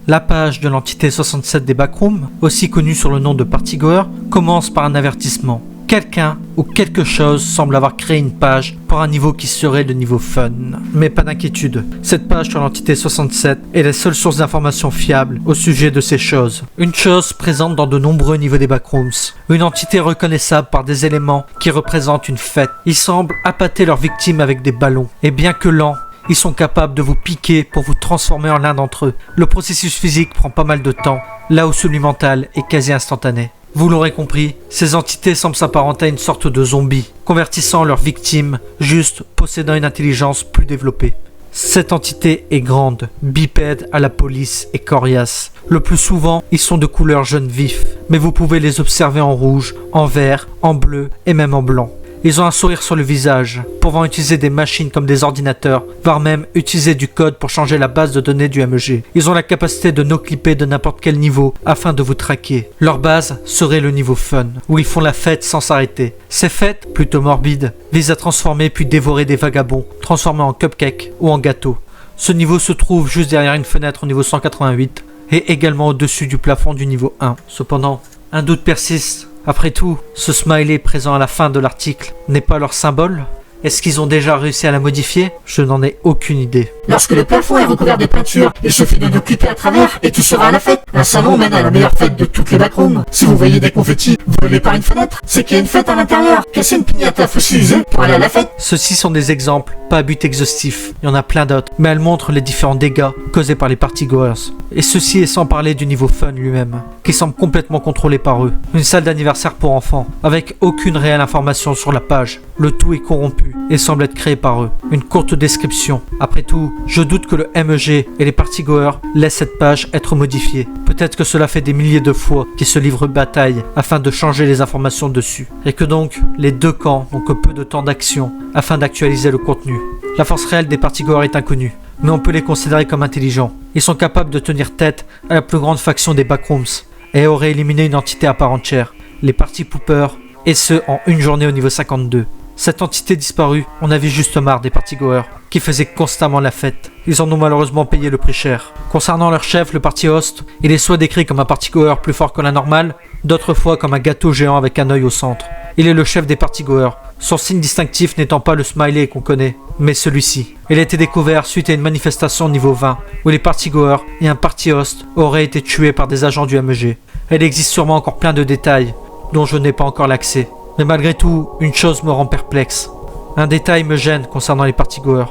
La page de l'entité 67 des Backrooms, aussi connue sous le nom de Partygoer, commence par un avertissement. Quelqu'un ou quelque chose semble avoir créé une page pour un niveau qui serait le niveau fun. Mais pas d'inquiétude, cette page sur l'entité 67 est la seule source d'informations fiable au sujet de ces choses. Une chose présente dans de nombreux niveaux des Backrooms. Une entité reconnaissable par des éléments qui représentent une fête. Ils semblent appâter leurs victimes avec des ballons. Et bien que lents, ils sont capables de vous piquer pour vous transformer en l'un d'entre eux. Le processus physique prend pas mal de temps, là où celui mental est quasi instantané. Vous l'aurez compris, ces entités semblent s'apparenter à une sorte de zombies, convertissant leurs victimes, juste possédant une intelligence plus développée. Cette entité est grande, bipède à la police et coriace. Le plus souvent, ils sont de couleur jaune vif, mais vous pouvez les observer en rouge, en vert, en bleu et même en blanc. Ils ont un sourire sur le visage, pouvant utiliser des machines comme des ordinateurs, voire même utiliser du code pour changer la base de données du MEG. Ils ont la capacité de no-clipper de n'importe quel niveau afin de vous traquer. Leur base serait le niveau fun, où ils font la fête sans s'arrêter. Ces fêtes, plutôt morbides, visent à transformer puis dévorer des vagabonds, transformés en cupcakes ou en gâteaux. Ce niveau se trouve juste derrière une fenêtre au niveau 188 et également au-dessus du plafond du niveau 1. Cependant, un doute persiste. Après tout, ce smiley présent à la fin de l'article n'est pas leur symbole? Est-ce qu'ils ont déjà réussi à la modifier? Je n'en ai aucune idée. Lorsque le plafond est recouvert de peinture, il suffit de nous clipper à travers et tu seras à la fête. Un salon mène à la meilleure fête de toutes les backrooms. Si vous voyez des confettis volés par une fenêtre, c'est qu'il y a une fête à l'intérieur. Casser une piñata fossilisée pour aller à la fête. Ceux-ci sont des exemples, pas à but exhaustif. Il y en a plein d'autres, mais elles montrent les différents dégâts causés par les partygoers. Et ceci est sans parler du niveau fun lui-même, qui semble complètement contrôlé par eux. Une salle d'anniversaire pour enfants, avec aucune réelle information sur la page. Le tout est corrompu et semble être créé par eux. Une courte description. Après tout, je doute que le MEG et les partygoers laissent cette page être modifiée. Peut-être que cela fait des milliers de fois qu'ils se livrent bataille afin de changer les informations dessus. Et que donc, les deux camps n'ont que peu de temps d'action afin d'actualiser le contenu. La force réelle des partygoers est inconnue, mais on peut les considérer comme intelligents. Ils sont capables de tenir tête à la plus grande faction des backrooms et auraient éliminé une entité à part entière, les party poopers, et ce en une journée au niveau 52. Cette entité disparue, on avait juste marre des partygoers, qui faisaient constamment la fête. Ils en ont malheureusement payé le prix cher. Concernant leur chef, le party host, il est soit décrit comme un partygoer plus fort que la normale, d'autres fois comme un gâteau géant avec un œil au centre. Il est le chef des partygoers, son signe distinctif n'étant pas le smiley qu'on connaît, mais celui-ci. Il a été découvert suite à une manifestation niveau 20, où les partygoers et un party host auraient été tués par des agents du MEG. Il existe sûrement encore plein de détails, dont je n'ai pas encore l'accès. Mais malgré tout, une chose me rend perplexe. Un détail me gêne concernant les partygoers.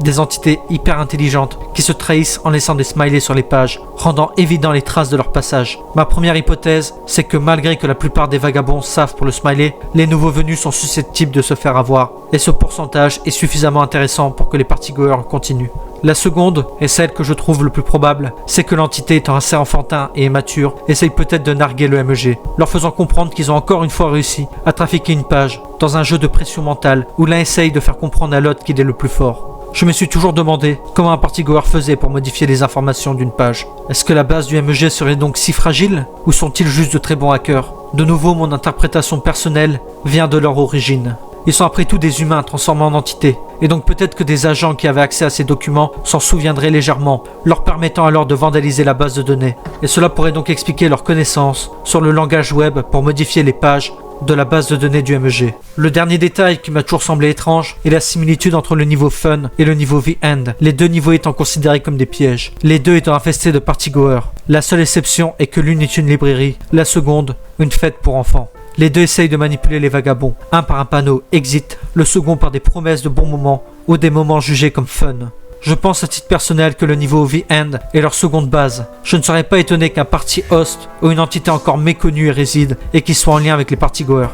Des entités hyper intelligentes qui se trahissent en laissant des smileys sur les pages, rendant évident les traces de leur passage. Ma première hypothèse, c'est que malgré que la plupart des vagabonds savent pour le smiley, les nouveaux venus sont susceptibles de se faire avoir, et ce pourcentage est suffisamment intéressant pour que les partygoers continuent. La seconde, et celle que je trouve le plus probable, c'est que l'entité étant assez enfantin et immature, essaye peut-être de narguer le MEG, leur faisant comprendre qu'ils ont encore une fois réussi à trafiquer une page, dans un jeu de pression mentale, où l'un essaye de faire comprendre à l'autre qu'il est le plus fort. Je me suis toujours demandé comment un partygoer faisait pour modifier les informations d'une page. Est-ce que la base du MEG serait donc si fragile, ou sont-ils juste de très bons hackers? De nouveau, mon interprétation personnelle vient de leur origine. Ils sont après tout des humains transformés en entités, et donc peut-être que des agents qui avaient accès à ces documents s'en souviendraient légèrement, leur permettant alors de vandaliser la base de données. Et cela pourrait donc expliquer leur connaissance sur le langage web pour modifier les pages de la base de données du MEG. Le dernier détail qui m'a toujours semblé étrange est la similitude entre le niveau Fun et le niveau The End, les deux niveaux étant considérés comme des pièges, les deux étant infestés de partygoers. La seule exception est que l'une est une librairie, la seconde, une fête pour enfants. Les deux essayent de manipuler les vagabonds, un par un panneau exit, le second par des promesses de bons moments ou des moments jugés comme fun. Je pense à titre personnel que le niveau The End est leur seconde base. Je ne serais pas étonné qu'un party host ou une entité encore méconnue y réside et qui soit en lien avec les partygoers.